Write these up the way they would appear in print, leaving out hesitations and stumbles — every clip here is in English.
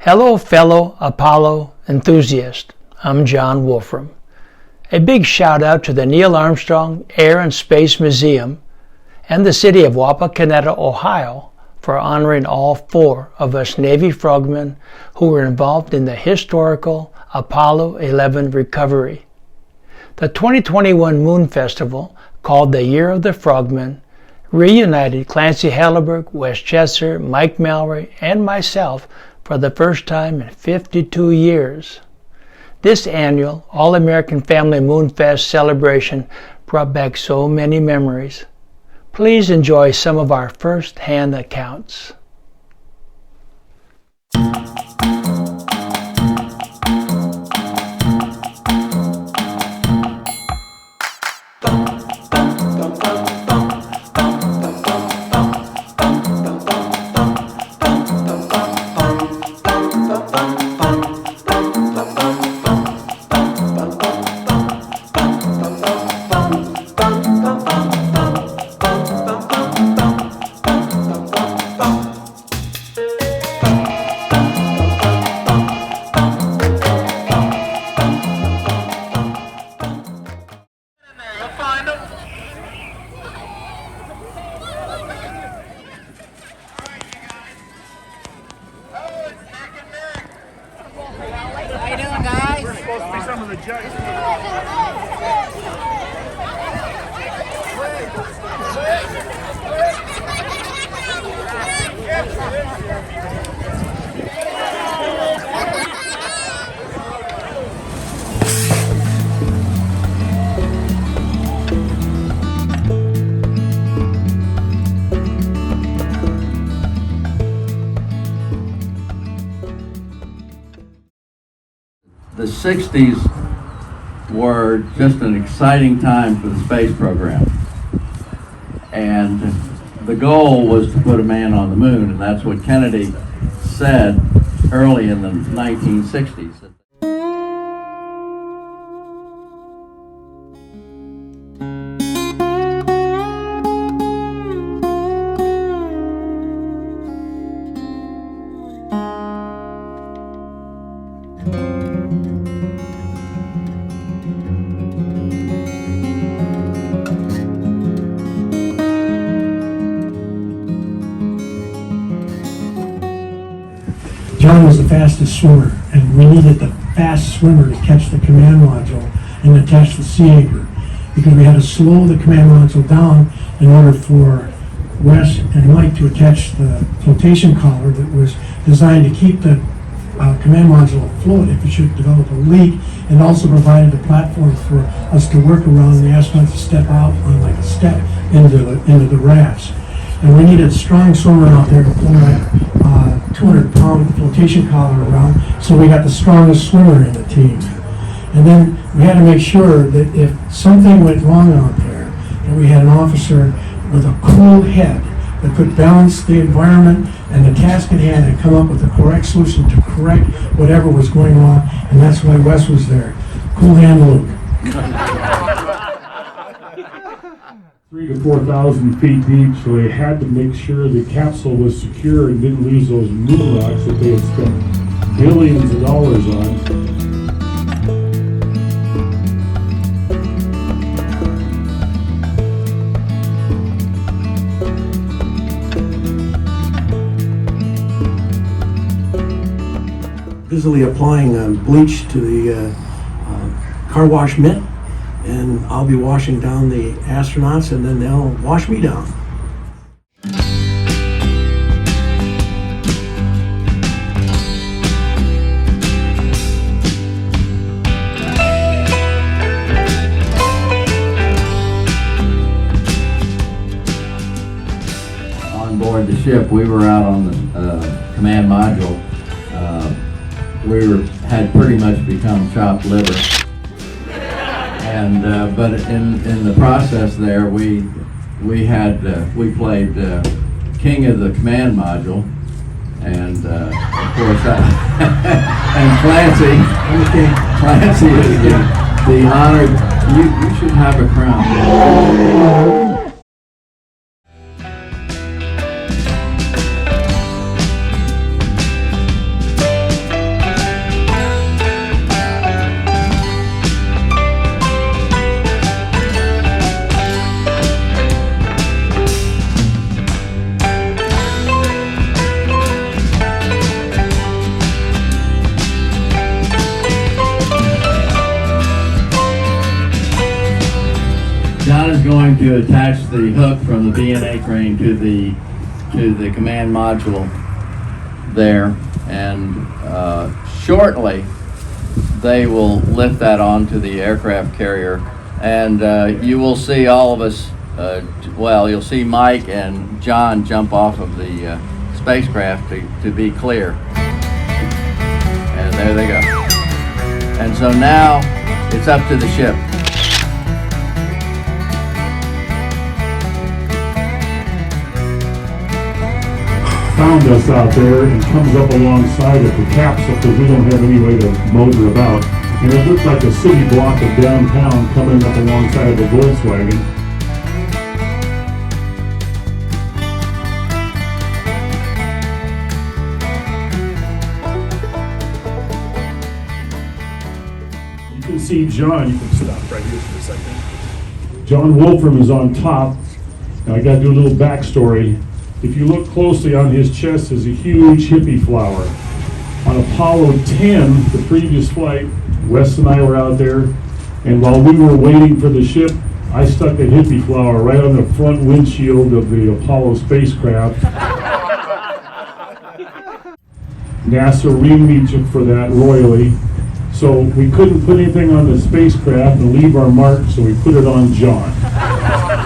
Hello fellow Apollo enthusiasts, I'm John Wolfram. A big shout out to the Neil Armstrong Air and Space Museum and the city of Wapakoneta, Ohio for honoring all 4 of us Navy frogmen who were involved in the historical Apollo 11 recovery. The 2021 Moon Festival, called the Year of the Frogmen, reunited Clancy Helleberg, Wes Chesser, Mike Mallory, and myself for the first time in 52 years. This annual All-American Family Moonfest celebration brought back so many memories. Please enjoy some of our first-hand accounts. Some of the judges. The 60s were just an exciting time for the space program. And the goal was to put a man on the moon, and that's what Kennedy said early in the 1960s. John was the fastest swimmer, and we needed the fast swimmer to catch the command module and attach the sea anchor, because we had to slow the command module down in order for Wes and Mike to attach the flotation collar that was designed to keep the command module afloat if it should develop a leak, and also provided a platform for us to work around and the astronauts to step out on like a step into the rafts. And we needed a strong swimmer out there to pull that 200-pound flotation collar around, so we got the strongest swimmer in the team. And then we had to make sure that if something went wrong out there, that we had an officer with a cool head that could balance the environment and the task at hand and come up with the correct solution to correct whatever was going on, and that's why Wes was there. Cool hand Luke. 3,000 to 4,000 feet deep, so they had to make sure the capsule was secure and didn't lose those moon rocks that they had spent billions of dollars on. Busily applying bleach to the car wash mitt, and I'll be washing down the astronauts, and then they'll wash me down. On board the ship, we were out on the command module. Had pretty much become chopped liver. And but in the process there, we played king of the command module, and of course and Clancy is the honored. You should have a crown. to attach the hook from the B&A crane to the command module there, and shortly they will lift that onto the aircraft carrier, and you will see all of us, well, you'll see Mike and John jump off of the spacecraft to be clear. And there they go. And so now it's up to the ship. Found us out there and comes up alongside of the capsule because we don't have any way to motor about. And it looked like a city block of downtown coming up alongside of the Volkswagen. You can see John, you can stop right here for a second. John Wolfram is on top. Now I got to do a little backstory. If you look closely on his chest is a huge hippie flower. On Apollo 10, the previous flight, Wes and I were out there, and while we were waiting for the ship, I stuck a hippie flower right on the front windshield of the Apollo spacecraft. NASA reamed me for that royally. So we couldn't put anything on the spacecraft and leave our mark, so we put it on John.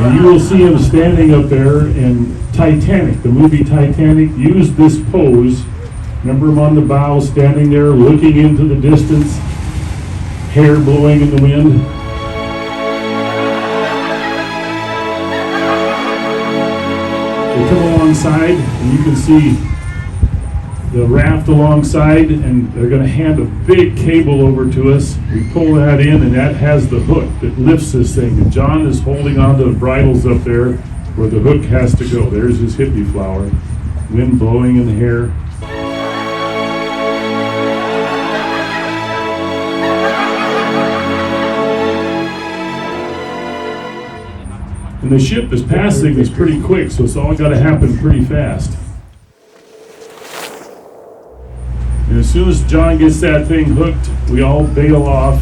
And you will see him standing up there in Titanic, the movie Titanic, used this pose. Remember him on the bow, standing there, looking into the distance, hair blowing in the wind. We come alongside, and you can see the raft alongside, and they're going to hand a big cable over to us. We pull that in, and that has the hook that lifts this thing. And John is holding onto the bridles up there where the hook has to go. There's his hippie flower. Wind blowing in the hair. And the ship is passing this pretty quick, so it's all got to happen pretty fast. And as soon as John gets that thing hooked, we all bail off.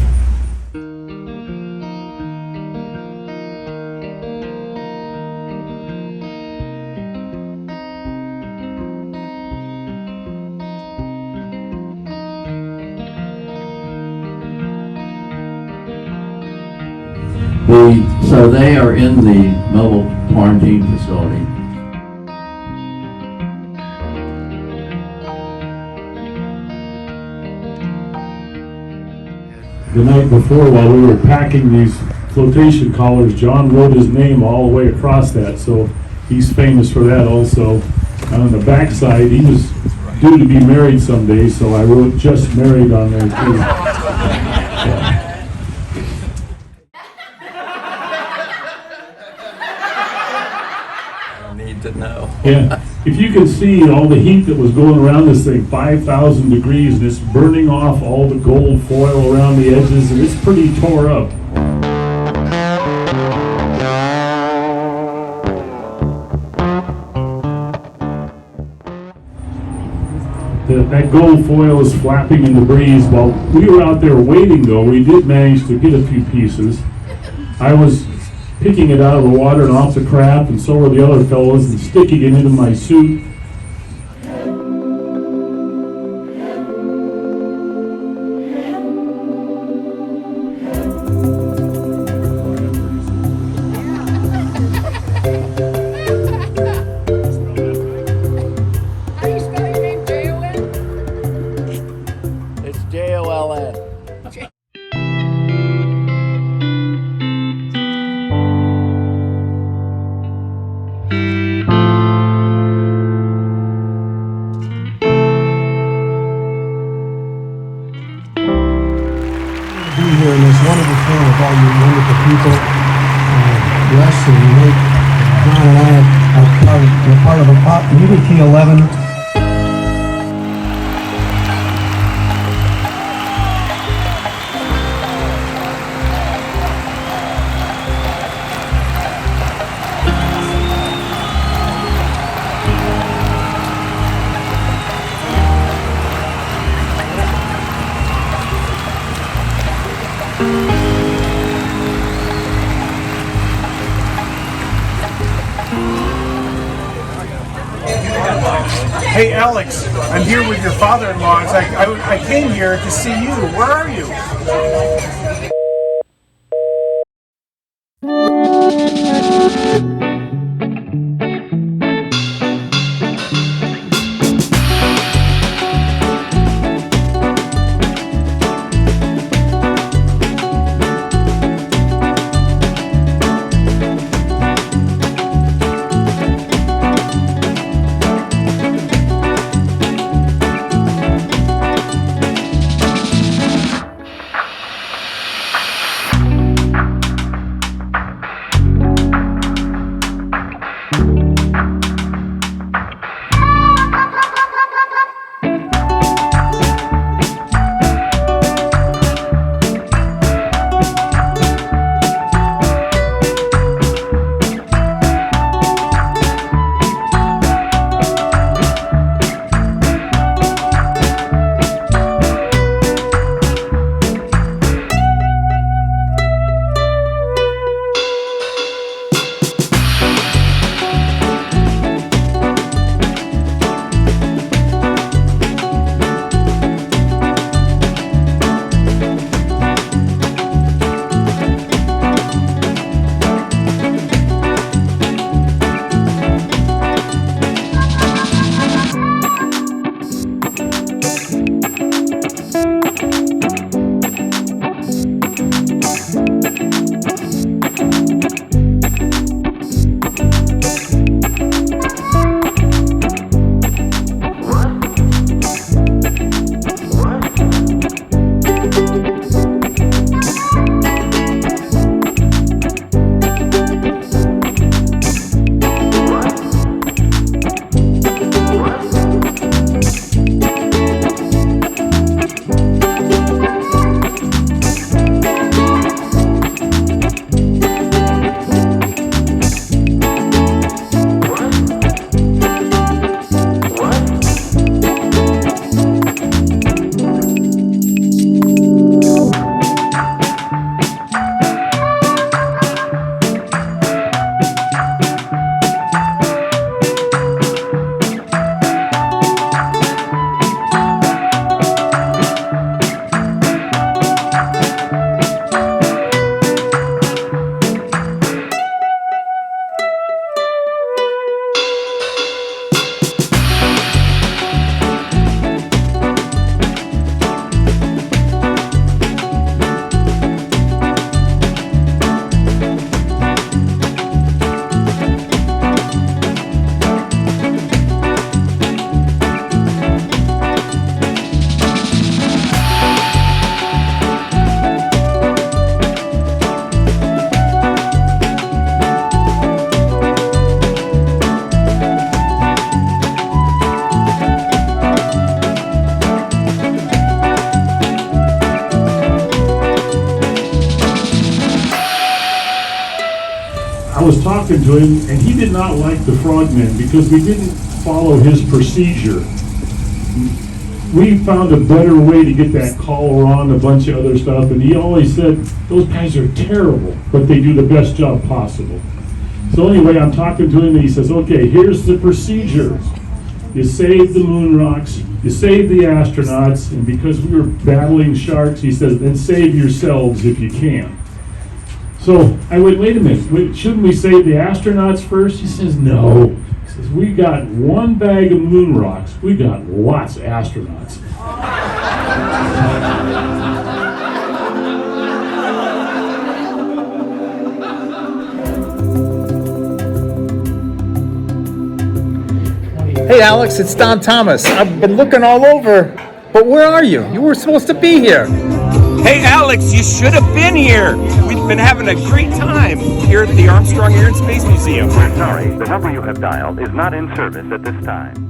So they are in the mobile quarantine facility. The night before, while we were packing these flotation collars, John wrote his name all the way across that, so he's famous for that also. On the backside, he was due to be married someday, so I wrote "just married" on there too. Need to know. Yeah, if you can see all the heat that was going around this thing, 5,000 degrees, and it's burning off all the gold foil around the edges, and it's pretty tore up. That gold foil is flapping in the breeze. While we were out there waiting, though, we did manage to get a few pieces. I was picking it out of the water and off the craft, and so were the other fellows, and sticking it into my suit. How do you spell your name, J-O-N? It's J-O-L-N. Be here in this wonderful town with all you wonderful people. Wes and Mike, John and I are part of UBT 11. Hey Alex, I'm here with your father-in-law. I came here to see you. Where are you? I was talking to him, and he did not like the Frogmen because we didn't follow his procedure. We found a better way to get that collar on, a bunch of other stuff, and he always said, those guys are terrible, but they do the best job possible. So anyway, I'm talking to him, and he says, okay, here's the procedure. You save the moon rocks, you save the astronauts, and because we were battling sharks, he says, then save yourselves if you can. So I went, wait a minute, shouldn't we save the astronauts first? He says, no. He says, we got one bag of moon rocks, we got lots of astronauts. Hey Alex, it's Don Thomas. I've been looking all over, but where are you? You were supposed to be here. Hey Alex, you should have been here. We've been having a great time here at the Armstrong Air and Space Museum. We're sorry, the number you have dialed is not in service at this time.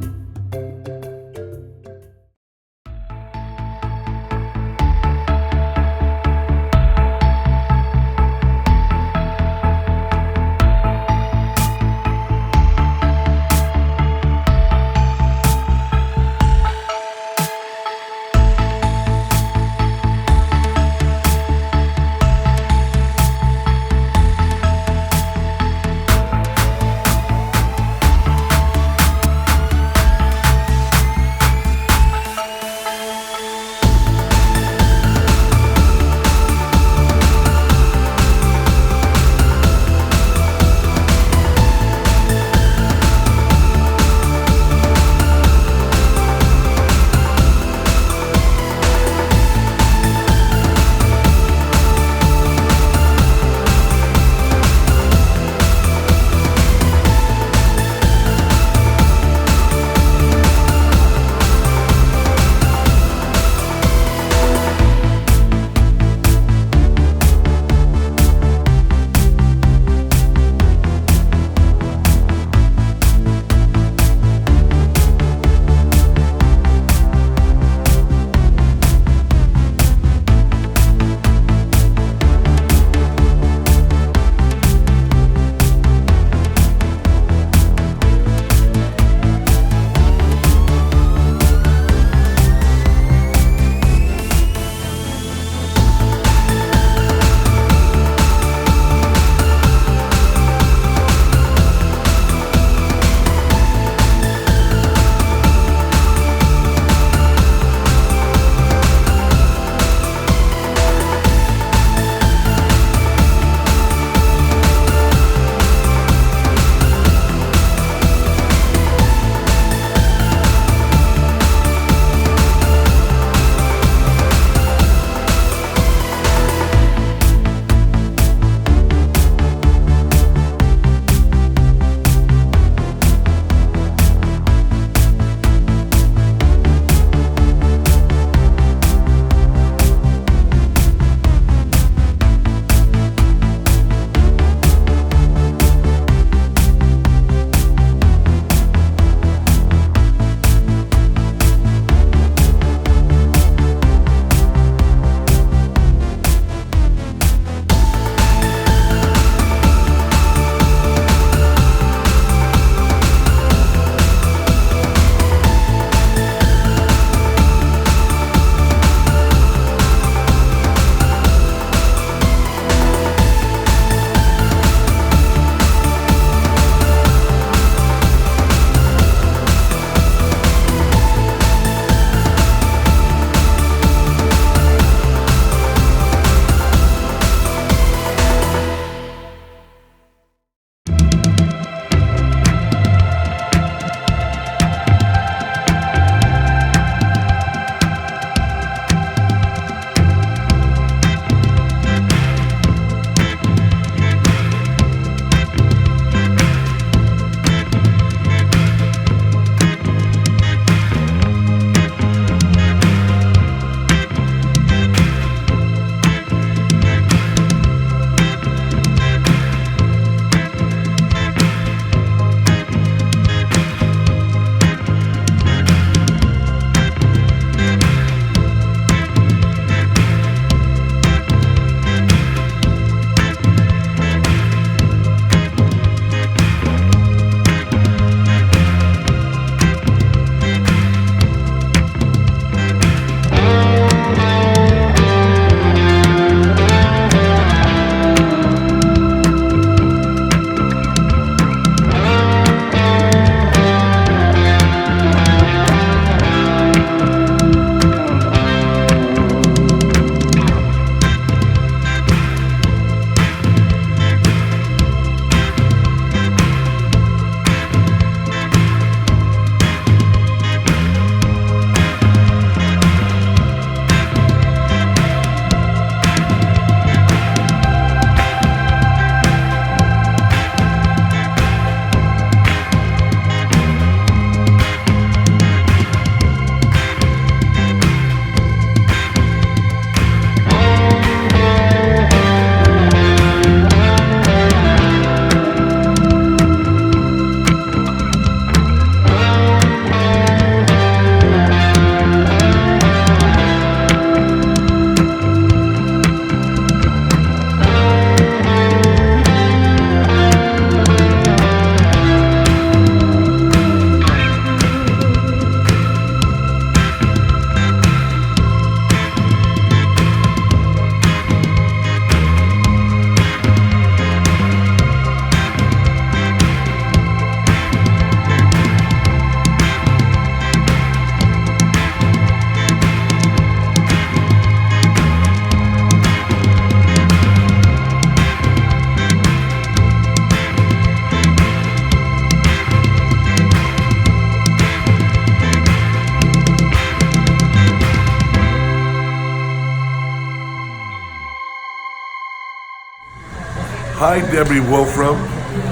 Hi, Debbie Wolfram.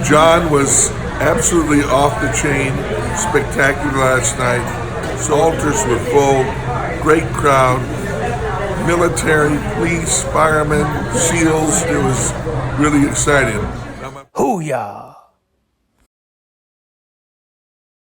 John was absolutely off the chain, spectacular last night. Altars were full, great crowd, military, police, firemen, SEALs. It was really exciting. Hoo-yah!